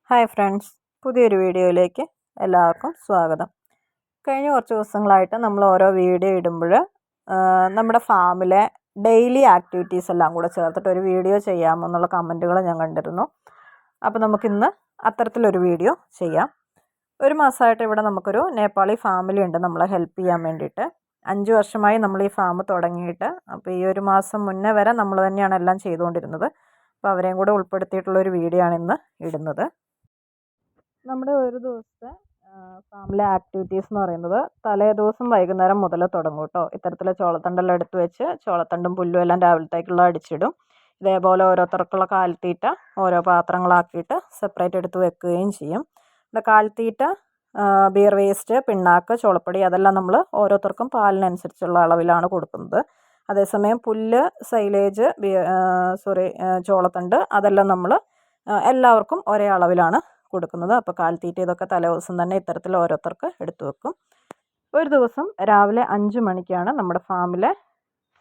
Hi friends, പുതിയൊരു വീഡിയോയിലേക്ക് എല്ലാവർക്കും സ്വാഗതം. കഴിഞ്ഞ കുറച്ച് ദിവസങ്ങളായിട്ട് നമ്മൾ ഓരോ വീഡിയോ ഇടുമ്പോൾ നമ്മുടെ ഫാമിലെ ഡെയിലി ആക്ടിവിറ്റീസ് എല്ലാം കൂടെ ചേർത്തിട്ട് ഒരു വീഡിയോ ചെയ്യാമോ എന്നുള്ള കമൻറ്റുകൾ ഞാൻ കണ്ടിരുന്നു. അപ്പോൾ നമുക്കിന്ന് അത്തരത്തിലൊരു വീഡിയോ ചെയ്യാം. ഒരു മാസമായിട്ട് ഇവിടെ നമുക്കൊരു നേപ്പാളി ഫാമിലി ഉണ്ട് നമ്മളെ ഹെൽപ്പ് ചെയ്യാൻ വേണ്ടിയിട്ട്. 5 വർഷമായി നമ്മൾ ഈ ഫാം തുടങ്ങിയിട്ട്. അപ്പോൾ ഈ ഒരു മാസം മുന്നേ വരെ നമ്മൾ തന്നെയാണ് എല്ലാം ചെയ്തുകൊണ്ടിരുന്നത്. അപ്പോൾ അവരെയും കൂടെ ഉൾപ്പെടുത്തിയിട്ടുള്ളൊരു വീഡിയോ ആണ് ഇന്ന് ഇടുന്നത്. നമ്മുടെ ഒരു ദിവസത്തെ ഫാമിലെ ആക്ടിവിറ്റീസ് എന്ന് പറയുന്നത് തലേ ദിവസം വൈകുന്നേരം മുതൽ തുടങ്ങും കേട്ടോ. ഇത്തരത്തിൽ ചോളത്തണ്ടെല്ലാം എടുത്ത് വെച്ച് ചോളത്തണ്ടും പുല്ലും എല്ലാം രാവിലത്തേക്കുള്ള അടിച്ചിടും. ഇതേപോലെ ഓരോരുത്തർക്കുള്ള കാലിത്തീറ്റ ഓരോ പാത്രങ്ങളാക്കിയിട്ട് സെപ്പറേറ്റ് എടുത്ത് വെക്കുകയും ചെയ്യും. ഇവിടെ കാലിത്തീറ്റ, ബിയർ വേസ്റ്റ്, പിണ്ണാക്ക്, ചോളപ്പൊടി അതെല്ലാം നമ്മൾ ഓരോരുത്തർക്കും പാലിനനുസരിച്ചുള്ള അളവിലാണ് കൊടുക്കുന്നത്. അതേസമയം പുല്ല്, സൈലേജ്, ചോളത്തണ്ട് അതെല്ലാം നമ്മൾ എല്ലാവർക്കും ഒരേ അളവിലാണ് കൊടുക്കുന്നത്. അപ്പോൾ കാലിത്തീറ്റ ഇതൊക്കെ തലേ ദിവസം തന്നെ ഇത്തരത്തിൽ ഓരോരുത്തർക്ക് എടുത്തു വെക്കും. ഒരു ദിവസം രാവിലെ 5 മണിക്കാണ് നമ്മുടെ ഫാമിലെ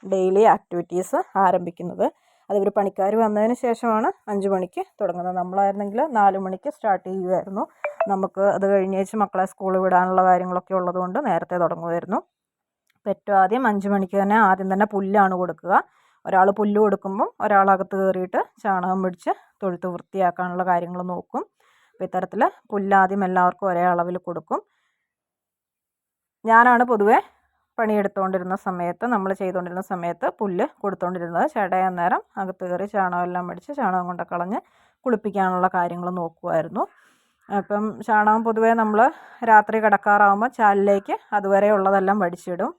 ഡെയിലി ആക്ടിവിറ്റീസ് ആരംഭിക്കുന്നത്. അതിവർ പണിക്കാർ വന്നതിന് ശേഷമാണ് 5 മണിക്ക് തുടങ്ങുന്നത്. നമ്മളായിരുന്നെങ്കിൽ 4 മണിക്ക് സ്റ്റാർട്ട് ചെയ്യുമായിരുന്നു. നമുക്ക് അത് കഴിഞ്ഞേച്ച് മക്കളെ സ്കൂളിൽ വിടാനുള്ള കാര്യങ്ങളൊക്കെ ഉള്ളതുകൊണ്ട് നേരത്തെ തുടങ്ങുമായിരുന്നു. അപ്പോൾ ഏറ്റവും ആദ്യം 5 മണിക്ക് തന്നെ ആദ്യം തന്നെ പുല്ലാണ് കൊടുക്കുക. ഒരാൾ പുല്ല് കൊടുക്കുമ്പം ഒരാളകത്ത് കയറിയിട്ട് ചാണകം പിടിച്ച് തൊഴുത്ത് വൃത്തിയാക്കാനുള്ള കാര്യങ്ങൾ നോക്കും. അപ്പോൾ ഇത്തരത്തിൽ പുല്ലാദ്യം എല്ലാവർക്കും ഒരേ അളവിൽ കൊടുക്കും. ഞാനാണ് പൊതുവേ പണിയെടുത്തുകൊണ്ടിരുന്ന സമയത്ത്, നമ്മൾ ചെയ്തുകൊണ്ടിരുന്ന സമയത്ത് പുല്ല് കൊടുത്തുകൊണ്ടിരുന്നത്. ചേട്ടായി അന്നേരം അകത്ത് കയറി ചാണകമെല്ലാം മേടിച്ച് ചാണകം കൊണ്ട് കളഞ്ഞ് കുളിപ്പിക്കാനുള്ള കാര്യങ്ങൾ നോക്കുമായിരുന്നു. അപ്പം ചാണകം പൊതുവേ നമ്മൾ രാത്രി കിടക്കാറാകുമ്പോൾ ചാലിലേക്ക് അതുവരെ ഉള്ളതെല്ലാം വടിച്ചിടും.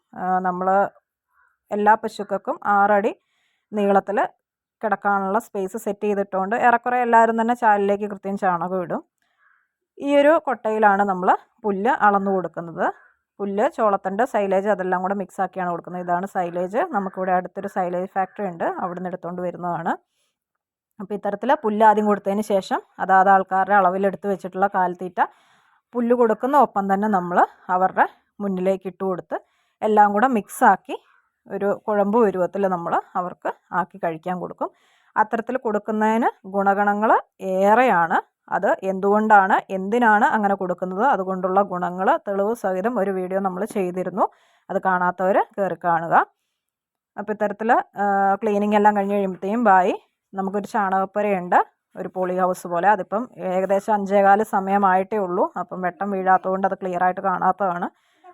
നമ്മൾ എല്ലാ പശുക്കൾക്കും 6 അടി നീളത്തിൽ കിടക്കാനുള്ള സ്പേസ് സെറ്റ് ചെയ്തിട്ടുകൊണ്ട് ഏറെക്കുറെ എല്ലാവരും തന്നെ ചാലിലേക്ക് കൃത്യം ചാണകം ഇടും. ഈ ഒരു കൊട്ടയിലാണ് നമ്മൾ പുല്ല് അളന്നു കൊടുക്കുന്നത്. പുല്ല്, ചോളത്തണ്ട്, സൈലേജ് അതെല്ലാം കൂടെ മിക്സാക്കിയാണ് കൊടുക്കുന്നത്. ഇതാണ് സൈലേജ്. നമുക്കിവിടെ അടുത്തൊരു സൈലേജ് ഫാക്ടറി ഉണ്ട്, അവിടെ നിന്ന് എടുത്തുകൊണ്ട് വരുന്നതാണ്. അപ്പോൾ ഇത്തരത്തിൽ പുല്ല് ആദ്യം കൊടുത്തതിന് ശേഷം അതാത് ആൾക്കാരുടെ അളവിലെടുത്ത് വെച്ചിട്ടുള്ള കാലിത്തീറ്റ പുല്ല് കൊടുക്കുന്ന ഒപ്പം തന്നെ നമ്മൾ അവരുടെ മുന്നിലേക്ക് ഇട്ട് കൊടുത്ത് എല്ലാം കൂടെ മിക്സാക്കി ഒരു കുഴമ്പ് പരുവത്തിൽ നമ്മൾ അവർക്ക് ആക്കി കഴിക്കാൻ കൊടുക്കും. അത്തരത്തിൽ കൊടുക്കുന്നതിന് ഗുണഗണങ്ങൾ ഏറെയാണ്. അത് എന്തുകൊണ്ടാണ്, എന്തിനാണ് അങ്ങനെ കൊടുക്കുന്നത്, അതുകൊണ്ടുള്ള ഗുണങ്ങൾ തെളിവ് സഹിതം ഒരു വീഡിയോ നമ്മൾ ചെയ്തിരുന്നു. അത് കാണാത്തവർ കയറി കാണുക. അപ്പോൾ ഇത്തരത്തിൽ ക്ലീനിങ് എല്ലാം കഴിഞ്ഞ് കഴിയുമ്പോഴത്തേക്കും നമുക്കൊരു ചാണകപ്പുരയുണ്ട്, ഒരു പോളി ഹൗസ് പോലെ. അതിപ്പം ഏകദേശം 5:15 സമയമായിട്ടേ ഉള്ളൂ. അപ്പം വെട്ടം വീഴാത്തതുകൊണ്ട് അത് ക്ലിയറായിട്ട് കാണാത്തതാണ്.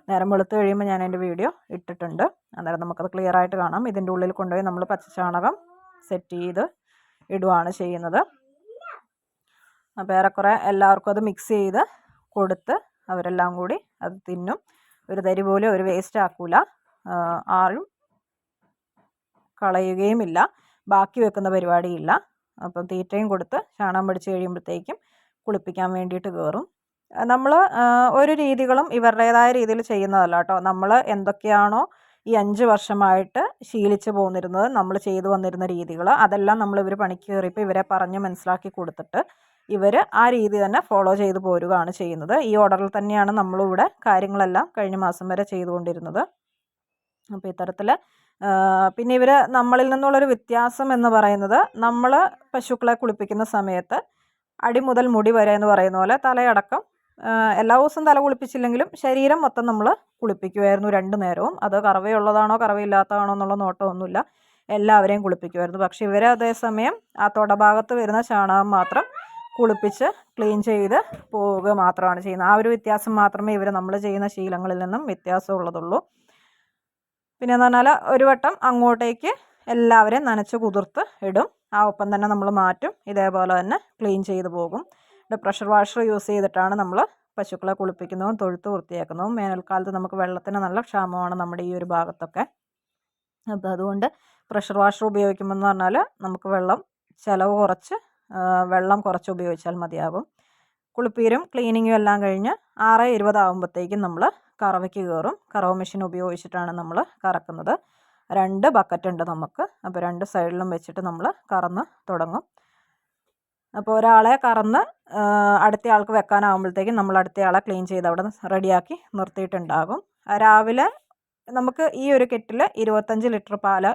നേരം വെളുത്ത് കഴിയുമ്പോൾ ഞാൻ എൻ്റെ വീഡിയോ ഇട്ടിട്ടുണ്ട്, അന്നേരം നമുക്കത് ക്ലിയറായിട്ട് കാണാം. ഇതിൻ്റെ ഉള്ളിൽ കൊണ്ടുപോയി നമ്മൾ പച്ചച്ചാണകം സെറ്റ് ചെയ്ത് ഇടുകയാണ് ചെയ്യുന്നത്. അപ്പോൾ ഏറെക്കുറെ എല്ലാവർക്കും അത് മിക്സ് ചെയ്ത് കൊടുത്ത് അവരെല്ലാം കൂടി അത് തിന്നും. ഒരു തരി പോലും ഒരു വേസ്റ്റ് ആക്കൂല, ആരും കളയുകയുമില്ല, ബാക്കി വെക്കുന്ന പരിപാടിയില്ല. അപ്പം തീറ്റയും കൊടുത്ത് ചാണകം പിടിച്ച് കഴിയുമ്പോഴത്തേക്കും കുളിപ്പിക്കാൻ വേണ്ടിയിട്ട് കയറും. നമ്മൾ ഒരു രീതികളും ഇവരുടേതായ രീതിയിൽ ചെയ്യുന്നതല്ല കേട്ടോ. നമ്മൾ എന്തൊക്കെയാണോ ഈ 5 വർഷമായിട്ട് ശീലിച്ച് പോന്നിരുന്നത്, നമ്മൾ ചെയ്തു വന്നിരുന്ന രീതികൾ, അതെല്ലാം നമ്മൾ ഇവർ പണിക്ക് കയറിയപ്പോൾ ഇവരെ പറഞ്ഞ് മനസ്സിലാക്കി കൊടുത്തിട്ട് ഇവർ ആ രീതി തന്നെ ഫോളോ ചെയ്ത് പോരുകയാണ് ചെയ്യുന്നത്. ഈ ഓർഡറിൽ തന്നെയാണ് നമ്മളിവിടെ കാര്യങ്ങളെല്ലാം കഴിഞ്ഞ മാസം വരെ ചെയ്തുകൊണ്ടിരുന്നത്. അപ്പോൾ ഇത്തരത്തിൽ പിന്നെ ഇവർ നമ്മളിൽ നിന്നുള്ളൊരു വ്യത്യാസം എന്ന് പറയുന്നത്, നമ്മൾ പശുക്കളെ കുളിപ്പിക്കുന്ന സമയത്ത് അടി മുതൽ മുടി വരെ എന്ന് പറയുന്ന പോലെ തലയടക്കം എല്ലാ ദിവസവും തല കുളിപ്പിച്ചില്ലെങ്കിലും ശരീരം മൊത്തം നമ്മൾ കുളിപ്പിക്കുമായിരുന്നു 2 നേരവും. അത് കറവയുള്ളതാണോ കറവയില്ലാത്തതാണോ എന്നുള്ള നോട്ടമൊന്നുമില്ല, എല്ലാവരെയും കുളിപ്പിക്കുമായിരുന്നു. പക്ഷേ ഇവർ അതേസമയം ആ തൊടഭാഗത്ത് വരുന്ന ചാണകം മാത്രം കുളിപ്പിച്ച് ക്ലീൻ ചെയ്ത് പോവുക മാത്രമാണ് ചെയ്യുന്നത്. ആ ഒരു വ്യത്യാസം മാത്രമേ ഇവർ നമ്മൾ ചെയ്യുന്ന ശീലങ്ങളിൽ നിന്നും വ്യത്യാസമുള്ളതുള്ളൂ. പിന്നെ എന്ന് പറഞ്ഞാൽ ഒരു വട്ടം അങ്ങോട്ടേക്ക് എല്ലാവരെയും നനച്ച് കുതിർത്ത് ഇടും, ആ ഒപ്പം തന്നെ നമ്മൾ മാറ്റും. ഇതേപോലെ തന്നെ ക്ലീൻ ചെയ്ത് പോകും. പ്രഷർ വാഷർ യൂസ് ചെയ്തിട്ടാണ് നമ്മൾ പശുക്കളെ കുളിപ്പിക്കുന്നതും തൊഴുത്ത് വൃത്തിയാക്കുന്നതും. വേനൽക്കാലത്ത് നമുക്ക് വെള്ളത്തിന് നല്ല ക്ഷാമമാണ് നമ്മുടെ ഈ ഒരു ഭാഗത്തൊക്കെ. അപ്പോൾ അതുകൊണ്ട് പ്രഷർ വാഷർ ഉപയോഗിക്കുമ്പോൾ എന്ന് പറഞ്ഞാൽ നമുക്ക് ചിലവ് കുറച്ച് വെള്ളം കുറച്ച് ഉപയോഗിച്ചാൽ മതിയാകും. കുളിപ്പീരും ക്ലീനിങ്ങും എല്ലാം കഴിഞ്ഞ് 6:20 ആകുമ്പോഴത്തേക്കും നമ്മൾ കറവയ്ക്ക് കയറും. കറവ മെഷീൻ ഉപയോഗിച്ചിട്ടാണ് നമ്മൾ കറക്കുന്നത്. 2 ബക്കറ്റ് ഉണ്ട് നമുക്ക്. അപ്പോൾ 2 സൈഡിലും വെച്ചിട്ട് നമ്മൾ കറന്ന് തുടങ്ങും. അപ്പോൾ ഒരാളെ കറന്ന് അടുത്ത ആൾക്ക് വെക്കാനാകുമ്പോഴത്തേക്കും നമ്മൾ അടുത്ത ആളെ ക്ലീൻ ചെയ്ത് അവിടെ റെഡിയാക്കി നിർത്തിയിട്ടുണ്ടാകും. രാവിലെ നമുക്ക് ഈ ഒരു കെറ്റിൽ 25 ലിറ്റർ പാല്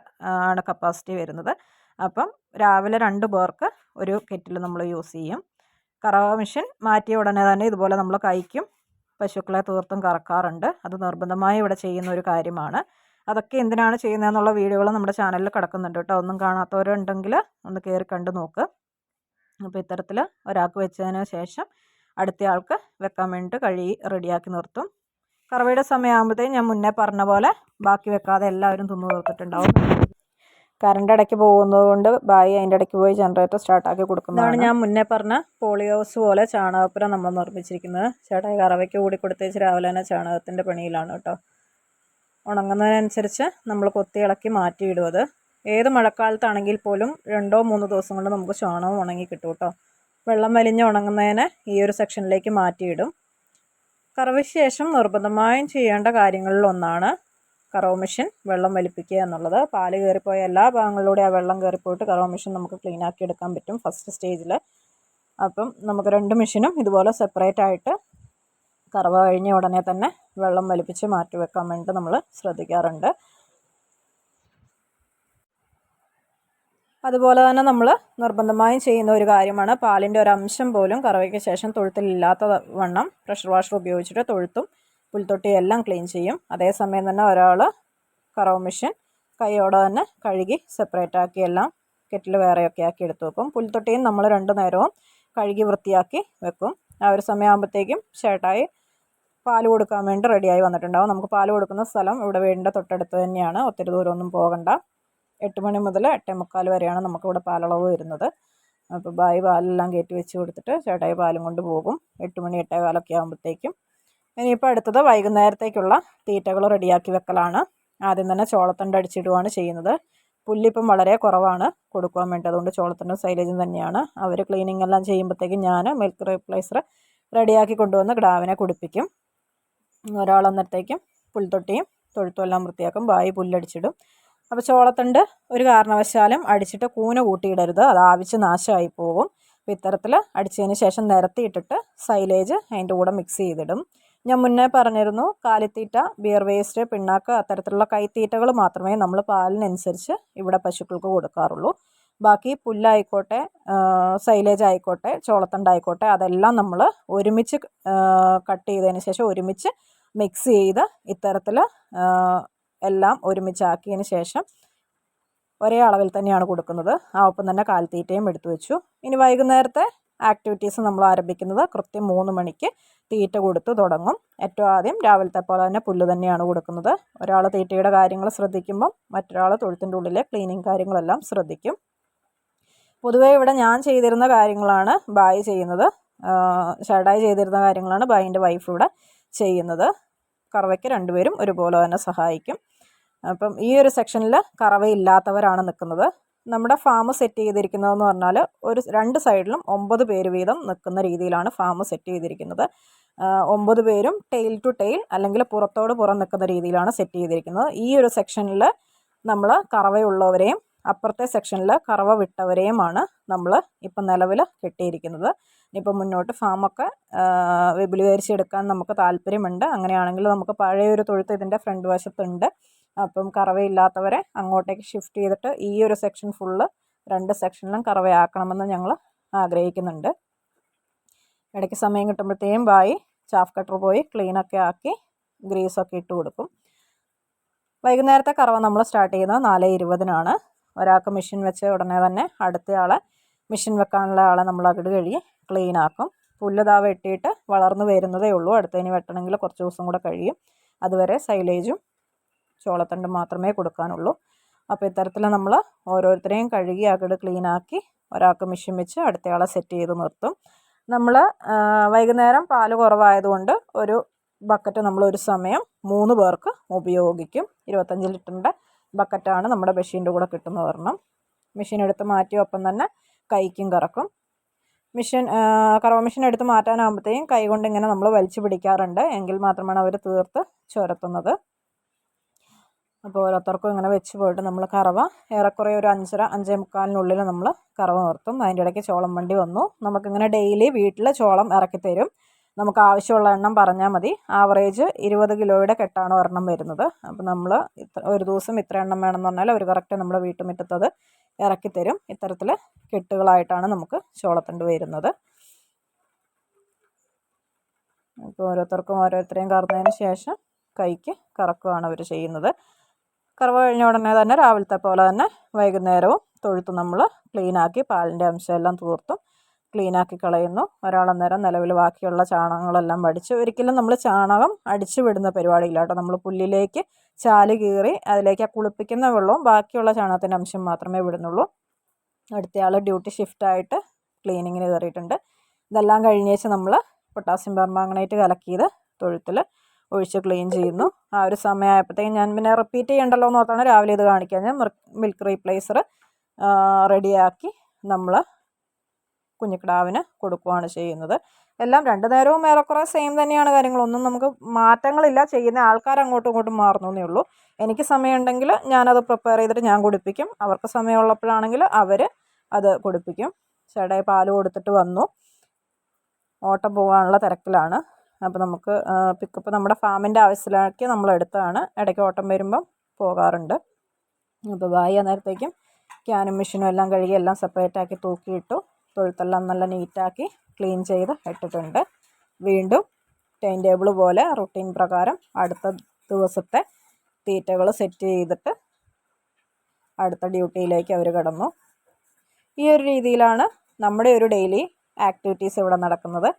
ആണ് കപ്പാസിറ്റി വരുന്നത്. അപ്പം രാവിലെ 2 പേർക്ക് ഒരു കെറ്റിൽ നമ്മൾ യൂസ് ചെയ്യും. കറവ മെഷീൻ മാറ്റിയ ഉടനെ തന്നെ ഇതുപോലെ നമ്മൾ കൈക്കും പശുക്കളെ തീർത്തും കറക്കാറുണ്ട്. അത് നിർബന്ധമായി ഇവിടെ ചെയ്യുന്ന ഒരു കാര്യമാണ്. അതൊക്കെ എന്തിനാണ് ചെയ്യുന്നതെന്നുള്ള വീഡിയോകൾ നമ്മുടെ ചാനലിൽ കിടക്കുന്നുണ്ട് കേട്ടോ. ഒന്നും കാണാത്തവരുണ്ടെങ്കിൽ ഒന്ന് കയറി കണ്ടു നോക്ക്. അപ്പോൾ ഇത്തരത്തിൽ ഒരാൾക്ക് വെച്ചതിന് ശേഷം അടുത്തയാൾക്ക് വെക്കാൻ വേണ്ടിയിട്ട് കഴുകി റെഡിയാക്കി നിർത്തും. കറവയുടെ സമയമാകുമ്പോഴത്തേക്കും ഞാൻ മുന്നേ പറഞ്ഞ പോലെ ബാക്കി വെക്കാതെ എല്ലാവരും തിന്നു തീർത്തിട്ടുണ്ടാവും. കറണ്ട് ഇടയ്ക്ക് പോകുന്നത് കൊണ്ട് ബായി അതിൻ്റെ ഇടയ്ക്ക് പോയി ജനറേറ്റർ സ്റ്റാർട്ടാക്കി കൊടുക്കുന്നതാണ്. ഞാൻ മുന്നേ പറഞ്ഞ പോളി ഹൗസ് പോലെ ചാണകപ്പുര നമ്മൾ നിർമ്മിച്ചിരിക്കുന്നത്. ചേട്ടായി കറവയ്ക്ക് കൂടി കൊടുത്തേച്ച് രാവിലെ തന്നെ ചാണകത്തിൻ്റെ പണിയിലാണ് കേട്ടോ. ഉണങ്ങുന്നതിനനുസരിച്ച് നമ്മൾ കൊത്തി ഇളക്കി മാറ്റിയിടും. അത് ഏത് മഴക്കാലത്താണെങ്കിൽ പോലും 2-3 ദിവസം കൊണ്ട് നമുക്ക് ചാണകം ഉണങ്ങി കിട്ടും കേട്ടോ. വെള്ളം വലിഞ്ഞ് ഉണങ്ങുന്നതിന് ഈ ഒരു സെക്ഷനിലേക്ക് മാറ്റിയിടും. കറവയ്ക്ക് ശേഷം നിർബന്ധമായും ചെയ്യേണ്ട കാര്യങ്ങളിൽ ഒന്നാണ് കറവ മെഷീൻ വെള്ളം വലിപ്പിക്കുക എന്നുള്ളത്. പാല് കയറിപ്പോയ എല്ലാ ഭാഗങ്ങളിലൂടെ ആ വെള്ളം കയറിപ്പോയിട്ട് കറവ മെഷീൻ നമുക്ക് ക്ലീൻ ആക്കി എടുക്കാൻ പറ്റും ഫസ്റ്റ് സ്റ്റേജിൽ. അപ്പം നമുക്ക് 2 മെഷീനും ഇതുപോലെ സെപ്പറേറ്റ് ആയിട്ട് കറവ കഴിഞ്ഞ ഉടനെ തന്നെ വെള്ളം വലിപ്പിച്ച് മാറ്റി വെക്കാൻ വേണ്ടിയിട്ട് നമ്മൾ ശ്രദ്ധിക്കാറുണ്ട്. അതുപോലെ തന്നെ നമ്മൾ നിർബന്ധമായും ചെയ്യുന്ന ഒരു കാര്യമാണ് പാലിൻ്റെ ഒരു അംശം പോലും കറവയ്ക്ക് ശേഷം തൊഴുത്തിലില്ലാത്ത വണ്ണം പ്രഷർ വാഷർ ഉപയോഗിച്ചിട്ട് തൊഴുത്തും പുൽത്തൊട്ടിയും എല്ലാം ക്ലീൻ ചെയ്യും. അതേസമയം തന്നെ ഒരാൾ കറവ മെഷീൻ കൈയോടെ തന്നെ കഴുകി സെപ്പറേറ്റ് ആക്കി എല്ലാം കെറ്റിൽ വേറെയൊക്കെ ആക്കി എടുത്തു വെക്കും. പുൽത്തൊട്ടിയും നമ്മൾ 2 നേരവും കഴുകി വൃത്തിയാക്കി വെക്കും. ആ ഒരു സമയമാകുമ്പോഴത്തേക്കും ചേട്ടായി പാൽ കൊടുക്കാൻ വേണ്ടി റെഡിയായി വന്നിട്ടുണ്ടാവും. നമുക്ക് പാൽ കൊടുക്കുന്ന സ്ഥലം ഇവിടെ വീടിൻ്റെ തൊട്ടടുത്ത് തന്നെയാണ്. ഒത്തിരി ദൂരമൊന്നും പോകണ്ട. 8 മണി മുതൽ 8:45 വരെയാണ് നമുക്കിവിടെ പാലളവ് വരുന്നത്. അപ്പോൾ ബായി പാലെല്ലാം കയറ്റി വെച്ച് കൊടുത്തിട്ട് ചേട്ടായി പാലും കൊണ്ട് പോകും 8 മണി 8:15 ആകുമ്പോഴത്തേക്കും. ഇനിയിപ്പോൾ അടുത്തത് വൈകുന്നേരത്തേക്കുള്ള തീറ്റകൾ റെഡിയാക്കി വെക്കലാണ്. ആദ്യം തന്നെ ചോളത്തണ്ട് അടിച്ചിടുകയാണ് ചെയ്യുന്നത്. പുല്ലിപ്പം വളരെ കുറവാണ് കൊടുക്കാൻ വേണ്ടി. അതുകൊണ്ട് ചോളത്തണ്ടും സൈലേജും തന്നെയാണ്. അവർ ക്ലീനിങ് എല്ലാം ചെയ്യുമ്പോഴത്തേക്കും ഞാൻ മിൽക്ക് റീപ്ലേസർ റെഡിയാക്കി കൊണ്ടുവന്ന് കിടാവിനെ കുടിപ്പിക്കും. ഒരാൾ അന്നേരത്തേക്കും പുൽത്തൊട്ടിയും തൊഴുത്തും എല്ലാം വൃത്തിയാക്കും. ബായി പുല്ലടിച്ചിടും. അപ്പോൾ ചോളത്തണ്ട് ഒരു കാരണവശാലും അടിച്ചിട്ട് കൂന കൂട്ടിയിടരുത്. അത് ആവിച്ച് നാശമായി പോകും. അപ്പോൾ ഇത്തരത്തിൽ അടിച്ചതിന് ശേഷം നിരത്തിയിട്ടിട്ട് സൈലേജ് അതിൻ്റെ കൂടെ മിക്സ് ചെയ്തിടും. ഞാൻ മുന്നേ പറഞ്ഞിരുന്നു കാലിത്തീറ്റ, ബിയർ വേസ്റ്റ്, പിണ്ണാക്ക് അത്തരത്തിലുള്ള കൈത്തീറ്റകൾ മാത്രമേ നമ്മൾ പാലിനനുസരിച്ച് ഇവിടെ പശുക്കൾക്ക് കൊടുക്കാറുള്ളൂ. ബാക്കി പുല്ലായിക്കോട്ടെ, സൈലേജ് ആയിക്കോട്ടെ, ചോളത്തണ്ടായിക്കോട്ടെ അതെല്ലാം നമ്മൾ ഒരുമിച്ച് കട്ട് ചെയ്തതിന് ശേഷം ഒരുമിച്ച് മിക്സ് ചെയ്ത് ഇത്തരത്തിൽ എല്ലാം ഒരുമിച്ചാക്കിയതിന് ശേഷം ഒരേ അളവിൽ തന്നെയാണ് കൊടുക്കുന്നത്. ആ ഒപ്പം തന്നെ കാലിത്തീറ്റയും എടുത്തു വെച്ചു. ഇനി വൈകുന്നേരത്തെ ആക്ടിവിറ്റീസ് നമ്മൾ ആരംഭിക്കുന്നത് കൃത്യം 3 മണിക്ക് തീറ്റ കൊടുത്ത് തുടങ്ങും. ഏറ്റവും ആദ്യം രാവിലത്തെ പോലെ തന്നെ പുല്ല് തന്നെയാണ് കൊടുക്കുന്നത്. ഒരാൾ തീറ്റയുടെ കാര്യങ്ങൾ ശ്രദ്ധിക്കുമ്പം മറ്റൊരാൾ തൊഴുത്തിൻ്റെ ഉള്ളിലെ ക്ലീനിങ് കാര്യങ്ങളെല്ലാം ശ്രദ്ധിക്കും. പൊതുവേ ഇവിടെ ഞാൻ ചെയ്തിരുന്ന കാര്യങ്ങളാണ് ബായി ചെയ്യുന്നത്. ഷാഡായി ചെയ്തിരുന്ന കാര്യങ്ങളാണ് ബായിൻ്റെ വൈഫ് ഇവിടെ ചെയ്യുന്നത്. കറവയ്ക്ക് 2 പേരും ഒരുപോലെ തന്നെ സഹായിക്കും. അപ്പം ഈ ഒരു സെക്ഷനിൽ കറവയില്ലാത്തവരാണ് നിൽക്കുന്നത്. നമ്മുടെ ഫാം സെറ്റ് ചെയ്തിരിക്കുന്നതെന്ന് പറഞ്ഞാൽ 2 സൈഡിലും 9 പേര് വീതം നിൽക്കുന്ന രീതിയിലാണ് ഫാം സെറ്റ് ചെയ്തിരിക്കുന്നത്. 9 പേരും ടെയിൽ ടു ടെയിൽ അല്ലെങ്കിൽ പുറത്തോട് പുറം നിൽക്കുന്ന രീതിയിലാണ് സെറ്റ് ചെയ്തിരിക്കുന്നത്. ഈ ഒരു സെക്ഷനിൽ നമ്മൾ കറവയുള്ളവരെയും അപ്പുറത്തെ സെക്ഷനിൽ കറവ വിട്ടവരെയുമാണ് നമ്മൾ ഇപ്പം നിലവിൽ കെട്ടിയിരിക്കുന്നത്. ഇനിയിപ്പോൾ മുന്നോട്ട് ഫാമൊക്കെ വിപുലീകരിച്ചെടുക്കാൻ നമുക്ക് താല്പര്യമുണ്ട്. അങ്ങനെയാണെങ്കിൽ നമുക്ക് പഴയൊരു തൊഴുത്ത് ഇതിൻ്റെ ഫ്രണ്ട് വശത്തുണ്ട്. അപ്പം കറവയില്ലാത്തവരെ അങ്ങോട്ടേക്ക് ഷിഫ്റ്റ് ചെയ്തിട്ട് ഈ ഒരു സെക്ഷൻ ഫുള്ള് 2 സെക്ഷനിലും കറവയാക്കണമെന്ന് ഞങ്ങൾ ആഗ്രഹിക്കുന്നുണ്ട്. ഇടയ്ക്ക് സമയം കിട്ടുമ്പോഴത്തേക്കും ബായി ചാഫ് കട്ടർ പോയി ക്ലീനൊക്കെ ആക്കി ഗ്രീസൊക്കെ ഇട്ട് കൊടുക്കും. വൈകുന്നേരത്തെ കറവ നമ്മൾ സ്റ്റാർട്ട് ചെയ്യുന്നത് 4:20-നാണ്. ഒരാൾക്ക് മെഷീൻ വെച്ച് ഉടനെ തന്നെ അടുത്തയാളെ മെഷീൻ വെക്കാനുള്ള ആളെ നമ്മൾ അകിട് കഴുകി ക്ലീൻ ആക്കും. പുല്ല് ദാ വെട്ടിയിട്ട് വളർന്നു വരുന്നതേ ഉള്ളൂ. അടുത്തതിന് വെട്ടണമെങ്കിൽ കുറച്ച് ദിവസം കൂടെ കഴിയും. അതുവരെ സൈലേജും ചോളത്തണ്ട് മാത്രമേ കൊടുക്കാനുള്ളൂ. അപ്പോൾ ഇത്തരത്തിൽ നമ്മൾ ഓരോരുത്തരെയും കഴുകി അകിട് ക്ലീനാക്കി ഒരാൾക്ക് മെഷീൻ വെച്ച് അടുത്തയാളെ സെറ്റ് ചെയ്ത് നിർത്തും. നമ്മൾ വൈകുന്നേരം പാല് കുറവായതുകൊണ്ട് ഒരു ബക്കറ്റ് നമ്മൾ ഒരു സമയം 3 പേർക്ക് ഉപയോഗിക്കും. 25 ലിറ്ററിൻ്റെ ബക്കറ്റാണ് നമ്മുടെ മെഷീൻ്റെ കൂടെ കിട്ടുന്ന ഒരെണ്ണം. മെഷീൻ എടുത്ത് മാറ്റി ഒപ്പം തന്നെ കൈക്കും കറക്കും. കറവ മെഷീൻ എടുത്ത് മാറ്റാനാകുമ്പോഴത്തേക്കും കൈ കൊണ്ട് ഇങ്ങനെ നമ്മൾ വലിച്ചു പിടിക്കാറുണ്ട്. എങ്കിൽ മാത്രമാണ് അവർ തീർത്ത് ചുരത്തുന്നത്. അപ്പോൾ ഓരോരുത്തർക്കും ഇങ്ങനെ വെച്ച് പോയിട്ട് നമ്മൾ കറവ ഏറെക്കുറെ ഒരു 5:30-5:45 നമ്മൾ കറവ നിർത്തും. അതിൻ്റെ ഇടയ്ക്ക് ചോളം വണ്ടി വന്നു. നമുക്കിങ്ങനെ ഡെയിലി വീട്ടിൽ ചോളം ഇറക്കി തരും. നമുക്ക് ആവശ്യമുള്ള എണ്ണം പറഞ്ഞാൽ മതി. ആവറേജ് 20 കിലോയുടെ കെട്ടാണ് ഒരെണ്ണം വരുന്നത്. അപ്പോൾ നമ്മൾ ഒരു ദിവസം ഇത്ര എണ്ണം വേണമെന്ന് പറഞ്ഞാൽ അവർ കറക്റ്റ് നമ്മുടെ വീട്ടുമുറ്റത്ത് അത് ഇറക്കി തരും. ഇത്തരത്തിൽ കെട്ടുകളായിട്ടാണ് നമുക്ക് ചോളത്തണ്ട് വരുന്നത്. ഇപ്പോൾ ഓരോരുത്തരെയും കറന്നതിന് ശേഷം കൈക്ക് കറക്കുകയാണ് അവർ ചെയ്യുന്നത്. കറവ കഴിഞ്ഞ ഉടനെ തന്നെ രാവിലത്തെ പോലെ തന്നെ വൈകുന്നേരവും തൊഴുത്ത് നമ്മൾ ക്ലീനാക്കി പാലിൻ്റെ അംശമെല്ലാം തീർത്തും ക്ലീനാക്കി കളയുന്നു. ഒരാളന്നേരം നിലവിൽ ബാക്കിയുള്ള ചാണകങ്ങളെല്ലാം വടിച്ച്, ഒരിക്കലും നമ്മൾ ചാണകം അടിച്ചു വിടുന്ന പരിപാടിയില്ല കേട്ടോ. നമ്മൾ പുല്ലിലേക്ക് ചാല് കീറി അതിലേക്ക് ആ കുളിപ്പിക്കുന്ന വെള്ളവും ബാക്കിയുള്ള ചാണകത്തിൻ്റെ അംശം മാത്രമേ വിടുന്നുള്ളൂ. അടുത്തയാൾ ഡ്യൂട്ടി ഷിഫ്റ്റായിട്ട് ക്ലീനിങ്ങിന് കയറിയിട്ടുണ്ട്. ഇതെല്ലാം കഴിഞ്ഞേച്ച് നമ്മൾ പൊട്ടാസ്യം പെർമാംഗനേറ്റ് കലക്കിയത് തൊഴുത്തിൽ ഒഴിച്ച് ക്ലീൻ ചെയ്യുന്നു. ആ ഒരു സമയമായപ്പോഴത്തേക്കും ഞാൻ പിന്നെ റിപ്പീറ്റ് ചെയ്യണ്ടല്ലോ എന്ന് ഓർത്താണ് രാവിലെ ഇത് കാണിക്കാൻ ഞാൻ മിൽക്ക് റീപ്ലേസർ റെഡിയാക്കി നമ്മൾ കുഞ്ഞിക്കിടാവിന് കൊടുക്കുകയാണ് ചെയ്യുന്നത്. എല്ലാം 2 നേരവും ഏറെക്കുറെ സെയിം തന്നെയാണ് കാര്യങ്ങളൊന്നും നമുക്ക് മാറ്റങ്ങളില്ല. ചെയ്യുന്ന ആൾക്കാർ അങ്ങോട്ടും ഇങ്ങോട്ടും മാറുന്നേ ഉള്ളൂ. എനിക്ക് സമയമുണ്ടെങ്കിൽ ഞാനത് പ്രിപ്പയർ ചെയ്തിട്ട് ഞാൻ കുടിപ്പിക്കും. അവർക്ക് സമയമുള്ളപ്പോഴാണെങ്കിൽ അവർ അത് കുടിപ്പിക്കും. ചേട്ടായി പാൽ കൊടുത്തിട്ട് വന്നു, ഓട്ടം പോകാനുള്ള തിരക്കിലാണ്. അപ്പോൾ നമുക്ക് പിക്കപ്പ് നമ്മുടെ ഫാമിൻ്റെ ആവശ്യത്തിലേക്ക് നമ്മൾ എടുത്തതാണ്. ഇടയ്ക്ക് ഓട്ടം വരുമ്പം പോകാറുണ്ട്. അപ്പോൾ ബായി അന്നേരത്തേക്കും ക്യാനും മെഷീനും എല്ലാം കഴുകി എല്ലാം സെപ്പറേറ്റ് ആക്കി തൂക്കിയിട്ടു. തൊഴുത്തെല്ലാം നല്ല നീറ്റാക്കി ക്ലീൻ ചെയ്ത് ഇട്ടിട്ടുണ്ട്. വീണ്ടും ടൈം ടേബിൾ പോലെ റുട്ടീൻ പ്രകാരം അടുത്ത ദിവസത്തെ തീറ്റകൾ സെറ്റ് ചെയ്തിട്ട് അടുത്ത ഡ്യൂട്ടിയിലേക്ക് അവർ കടന്നു. ഈ ഒരു രീതിയിലാണ് നമ്മുടെ ഒരു ഡെയിലി ആക്ടിവിറ്റീസ് ഇവിടെ നടക്കുന്നത്.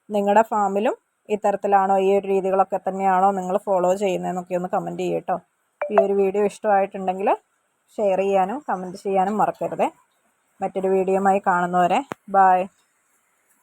നിങ്ങളുടെ ഫാമിലും ഇത്തരത്തിലാണോ, ഈ ഒരു രീതികളൊക്കെ തന്നെയാണോ നിങ്ങൾ ഫോളോ ചെയ്യുന്നതെന്നൊക്കെ ഒന്ന് കമൻറ്റ് ചെയ്യട്ടോ. ഈ ഒരു വീഡിയോ ഇഷ്ടമായിട്ടുണ്ടെങ്കിൽ ഷെയർ ചെയ്യാനും കമൻറ്റ് ചെയ്യാനും മറക്കരുതേ. മറ്റൊരു വീഡിയോയുമായി കാണുന്നവരെ ബൈ.